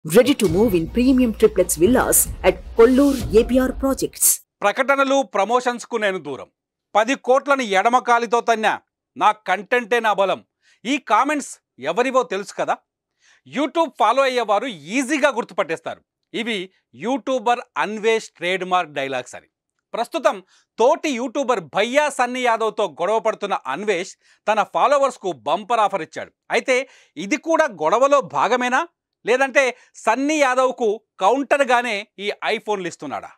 Ready to move in premium triplex villas at Kollur APR Projects. ప్రకటనలు promotions కు నేను దూరం 10 కోట్లని ఎడమకాలితో తన్నా నా కంటెంటే నా బలం ఈ కామెంట్స్ ఎవరివో తెలుసు కదా యూట్యూబ్ ఫాలో అయ్యేవారు ఈజీగా గుర్తుపట్టేస్తారు ఇవి YouTuber Anvesh trade mark dialogues అని ప్రస్తుతం తోటి యూట్యూబర్ భయ్యా సన్నీ యాదవ్ తో గొడవ పడుతున్న అన్వేష్ తన ఫాలోవర్స్ కు బంపర్ ఆఫర్ ఇచ్చాడు అయితే ఇది కూడా గొడవలో భాగమేనా లేదంటే సన్నీ యాదవ్ కు కౌంటర్ గానే ఈ ఐఫోన్లు ఇస్తున్నాడా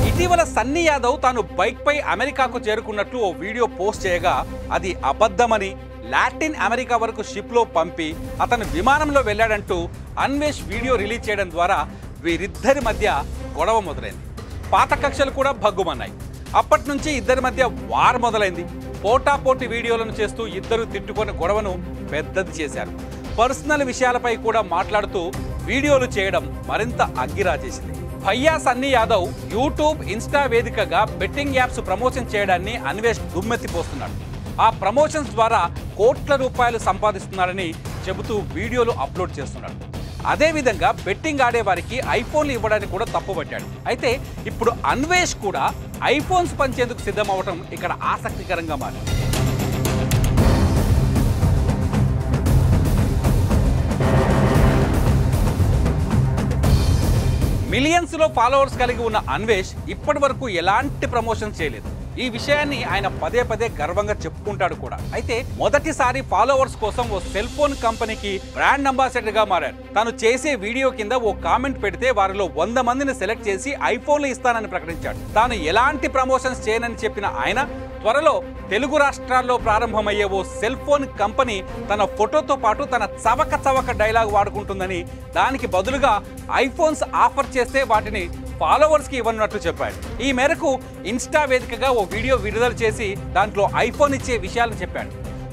ఇటీవల సన్నీ యాదవ్ తాను బైక్ పై అమెరికాకు చేరుకున్నట్లు ఓ వీడియో పోస్ట్ చేయగా అది అబద్ధమని లాటిన్ అమెరికా వరకు షిప్ లో పంపి అతను విమానంలో వెళ్ళాడంటూ అన్వేష్ వీడియో రిలీజ్ చేయడం ద్వారా వీరిద్దరి మధ్య గొడవ మొదలైంది పాత కక్షలు కూడా భగ్గుమన్నాయి అప్పటి నుంచి ఇద్దరి మధ్య వార్ మొదలైంది పోటాపోటీ వీడియోలను చేస్తూ ఇద్దరు తిట్టుకొని గొడవను పెద్దది చేశారు పర్సనల్ విషయాలపై కూడా మాట్లాడుతూ వీడియోలు చేయడం మరింత అగ్గిరాజేసింది భయ్యా సన్నీ యాదవ్ యూట్యూబ్ ఇన్స్టా వేదికగా బెట్టింగ్ యాప్స్ ప్రమోషన్ చేయడాన్ని అన్వేష్ దుమ్మెత్తిపోస్తున్నాడు ఆ ప్రమోషన్స్ ద్వారా కోట్ల రూపాయలు సంపాదిస్తున్నారని చెబుతూ వీడియోలు అప్లోడ్ చేస్తున్నాడు అదేవిధంగా బెట్టింగ్ ఆడేవారికి ఐఫోన్లు ఇవ్వడానికి కూడా తప్పుపట్టాడు అయితే ఇప్పుడు అన్వేష్ కూడా ఐఫోన్స్ పంచేందుకు సిద్ధమవడం ఇక్కడ ఆసక్తికరంగా మారింది మిలియన్స్ లో ఫాలోవర్స్ కలిగి ఉన్న అన్వేష్ ఇప్పటి వరకు ఎలాంటి ప్రమోషన్ చేయలేదు ఈ విషయాన్ని ఆయన పదే పదే గర్వంగా చెప్పుకుంటాడు కూడా అయితే మొదటిసారి ఫాలోవర్స్ కోసం ఓ సెల్ ఫోన్ కంపెనీకి బ్రాండ్ అంబాసిడర్ గా మారాడు తాను చేసే వీడియో కింద ఓ కామెంట్ పెడితే వారిలో 100 మందిని సెలెక్ట్ చేసి ఐఫోన్లు ఇస్తానని ప్రకటించాడు తాను ఎలాంటి ప్రమోషన్స్ చేయనని చెప్పిన ఆయన త్వరలో తెలుగు రాష్ట్రాల్లో ప్రారంభమయ్యే ఓ సెల్ ఫోన్ కంపెనీ తన ఫోటోతో పాటు తన చవక డైలాగ్ వాడుకుంటుందని దానికి బదులుగా ఐఫోన్స్ ఆఫర్ చేస్తే వాటిని ఫాలోవర్స్ కి ఇవ్వనున్నట్లు చెప్పాడు ఈ మేరకు ఇన్స్టా వేదికగా ఓ వీడియో విడుదల చేసి దాంట్లో ఐఫోన్ ఇచ్చే విషయాలను చెప్పాడు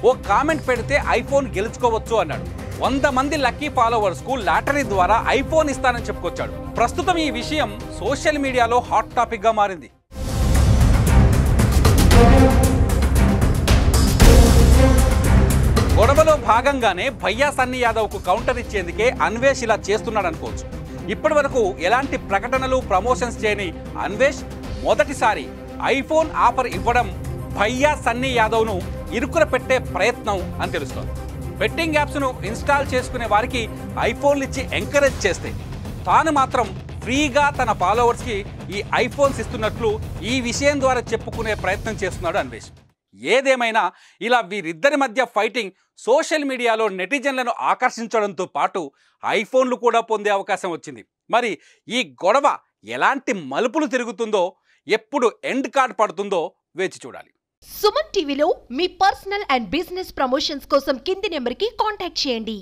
ఓ కామెంట్ పెడితే ఐఫోన్ గెలుచుకోవచ్చు అన్నాడు 100 మంది లక్కీ ఫాలోవర్స్ కు లాటరీ ద్వారా ఐఫోన్ ఇస్తానని చెప్పుకొచ్చాడు ప్రస్తుతం ఈ విషయం సోషల్ మీడియాలో హాట్ టాపిక్ గా మారింది గొడవలో భాగంగానే భయ్యా సన్నీ యాదవ్ కు కౌంటర్ ఇచ్చేందుకే అన్వేష్ ఇలా చేస్తున్నాడు అనుకోవచ్చు ఇప్పటి వరకు ఎలాంటి ప్రకటనలు ప్రమోషన్స్ చేయని అన్వేష్ మొదటిసారి ఐఫోన్ ఆఫర్ ఇవ్వడం భయ్యా సన్నీ యాదవ్ ను ఇరుకున పెట్టే ప్రయత్నం అని తెలుస్తోంది బెట్టింగ్ యాప్స్ ను ఇన్స్టాల్ చేసుకునే వారికి ఐఫోన్లు ఇచ్చి ఎంకరేజ్ చేస్తే తాను మాత్రం ఫ్రీగా తన ఫాలోవర్స్ కి ఈ ఐఫోన్స్ ఇస్తున్నట్లు ఈ విషయం ద్వారా చెప్పుకునే ప్రయత్నం చేస్తున్నాడు అన్వేష్ ఏదేమైనా ఇలా వీరిద్దరి మధ్య ఫైటింగ్ సోషల్ మీడియాలో నెటిజన్లను ఆకర్షించడంతో పాటు ఐఫోన్లు కూడా పొందే అవకాశం వచ్చింది మరి ఈ గొడవ ఎలాంటి మలుపులు తిరుగుతుందో ఎప్పుడు ఎండ్ కార్డ్ పడుతుందో వేచి చూడాలి సుమన్ టీవీలో మీ పర్సనల్ అండ్ బిజినెస్ ప్రమోషన్స్ కోసం కింది నెంబర్కి కాంటాక్ట్ చేయండి.